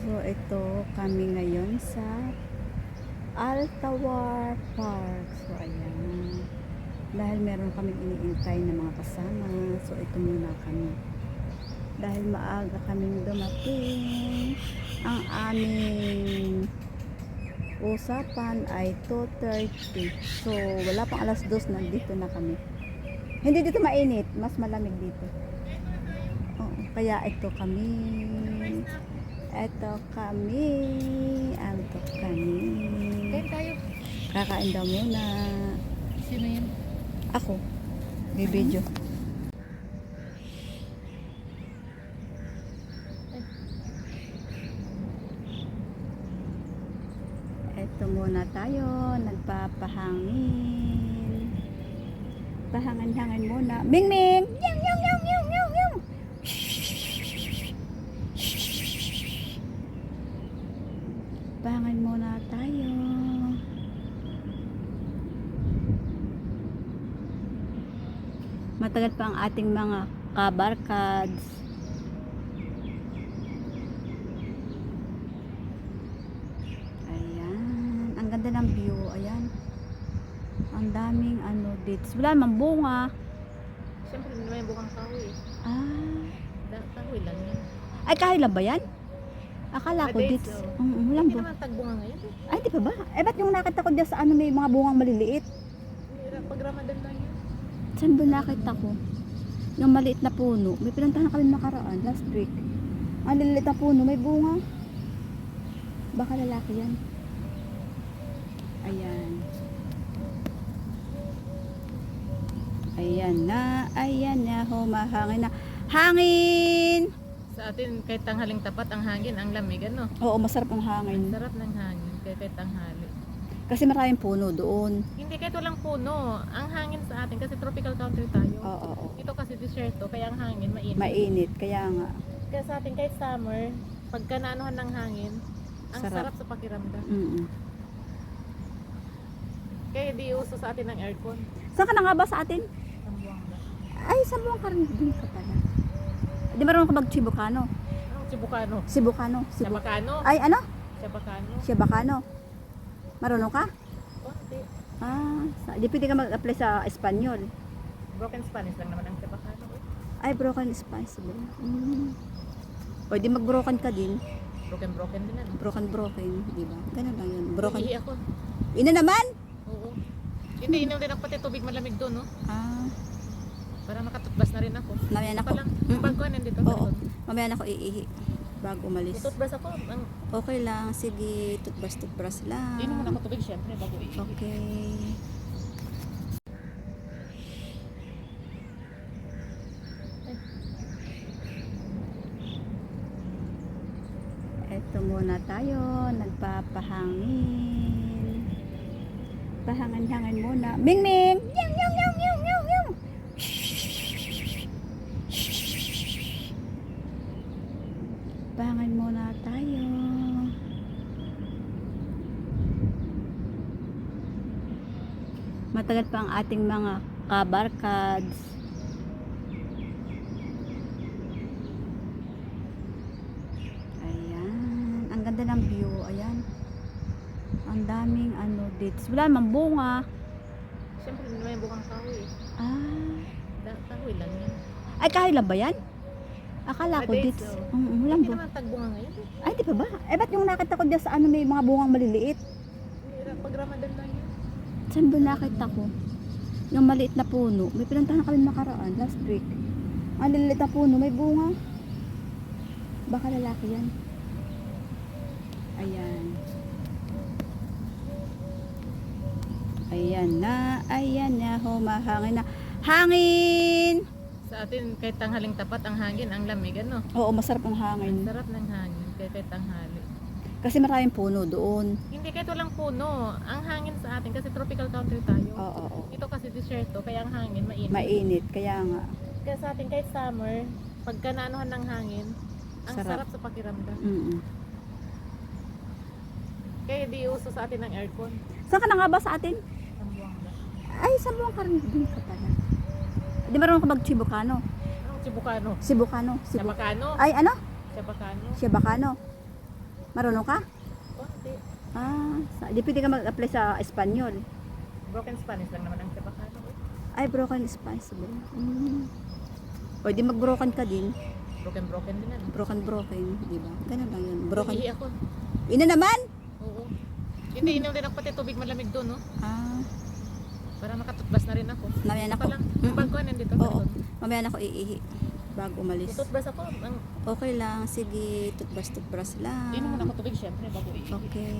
So ito kami ngayon sa Altawar Park. So ayan. Dahil meron kaming iniintay na mga kasama. So ito muna kami. Dahil maaga kaming dumating. Ang aming usapan ay 2:30. So wala pang alas 2 nandito na kami. Hindi dito mainit, mas malamig dito. Oo, kaya ito kami. Ito kami. Kain tayo. Kakain daw muna. Sino yun? Ako. Bibidyo. Ito muna tayo. Nagpapahangin. Pahangan-hangan muna. Ming Ming! Yang yang yang yang yang yang! Pahangan muna tayo. Matagal pa ang ating mga kabarkads. Ayan. Ang ganda ng view. Ayan. Ang daming dates. Wala namang bunga. Siyempre, hindi naman yung bukang kahoy. Ah. Kahoy lang yan. Ay, kahit lang ba yan? Akala ko dates. Walang Hindi bunga. naman tagbunga ngayon. Ay, di pa ba? Eh, ba't yung nakita ko dyan sa may mga bungang maliliit? Pag Ramadan lang yun. Saan ba nakita ko? Yung maliit na puno. May pinuntahan kami nakaraan, last week. Ang liliit na puno, may bunga. Baka lalaki yan. Ayan. Ayan na, humahangin na. Hangin! Sa atin, kahit tanghaling tapat ang hangin, ang lamig, ano? Oo, masarap ang hangin. Sarap ng hangin, kahit tanghali. Kasi maraming puno doon. Hindi, kahit walang puno. Ang hangin sa atin, kasi tropical country tayo. Oo. Ito kasi desierto, kaya ang hangin mainit. Mainit, kaya nga. Kaya sa atin, kahit summer, pagka naanuhan ng hangin, ang Sarap. sarap sa pakiramdam. Kaya di uso sa atin ng aircon. Saan ka na nga ba sa atin? Zamboanga. Ay, sa buong karin din ka pala. Di marunong ka mag-Chibukano? Anong Cebucano? Cebucano. Chabacano? Ay, ano? Chabacano? Chabacano. Marunong ka? Konti. Di pwede ka mag-apply sa Espanyol. Broken Spanish lang naman ang Chabacano. Ay, broken Spanish ba? O, di mag-broken ka din. Broken din ano. Broken, di ba? Ganun lang yun. Broken. Ihi ako. Ina naman? Oo. Hindi, inom din ako pati tubig malamig doon, no? Para makatutbas na rin ako. Mamaya na Pa ako. lang. Yung bag ko nandito. Oo. Mamaya na ako iihi. Bago umalis. Tutbas ako. Okay lang. Sige. Tutbras lang. Inom muna ako tubig syempre bago iihi. Okay. Ito muna tayo. Nagpapahangin. Pahangan-hangan muna. Ming Ming! Yang yang yang yang yang yang! Pahangan muna tayo. Matagal pa ang ating mga kabarkads. Ayan. Ang ganda ng view. Ayan. Ang daming dates. Wala namang bunga. Syempre, hindi naman yung bukang kahoy. Kahoy lang yan. Ay, kahit lang ba yan? Akala ko dates. Walang Hindi bunga. naman tagbunga ngayon. Ay, di pa ba? Eh, ba't yung nakita ko dyan sa may mga bungang maliliit? Pag Ramadan lang yun. Saan ba nakita ko? Yung maliit na puno. May pinuntahan kami nakaraan, last week. Ang liliit na puno, may bunga. Baka lalaki yan. Ayan. Ayan na, humahangin na. Hangin! Sa atin, kahit tanghaling tapat ang hangin, ang lamig, ano? Oo, masarap ang hangin. Sarap ng hangin, kahit tanghali. Kasi maraming puno doon. Hindi, kahit walang puno. Ang hangin sa atin, kasi tropical country tayo. Oo. Ito kasi desierto, kaya ang hangin mainit. Mainit, kaya nga. Kaya sa atin, kahit summer, pagka naanuhan ng hangin, ang Sarap. sarap sa pakiramdam. Kaya di uso sa atin ng aircon. Saan ka na nga ba sa atin? Zamboanga. Ay, sa buong karin din ka pala. Di marunong ka mag-Chibukano? Anong Cebucano? Cebucano. Chabacano? Ay, ano? Chabacano? Chabacano. Marunong ka? Konti. Di pwede ka mag-apply sa Espanyol. Broken Spanish lang naman ang Chabacano. Ay, broken Spanish ba? O di mag-broken ka din. Broken din ano. Broken, di ba? Ganun lang yun. Broken. Ihi ako. Ina naman? Oo. Hindi, inom din ako pati tubig malamig doon, no? Para makatutbas na rin ako. Mamaya na Ito ako. lang. Yung bag ko nandito. Oo. Mamaya na ako iihi. Bago umalis. Tutbas ako. Okay lang. Sige. Tutbras lang. Inom muna ako tubig syempre bago ihi. Okay.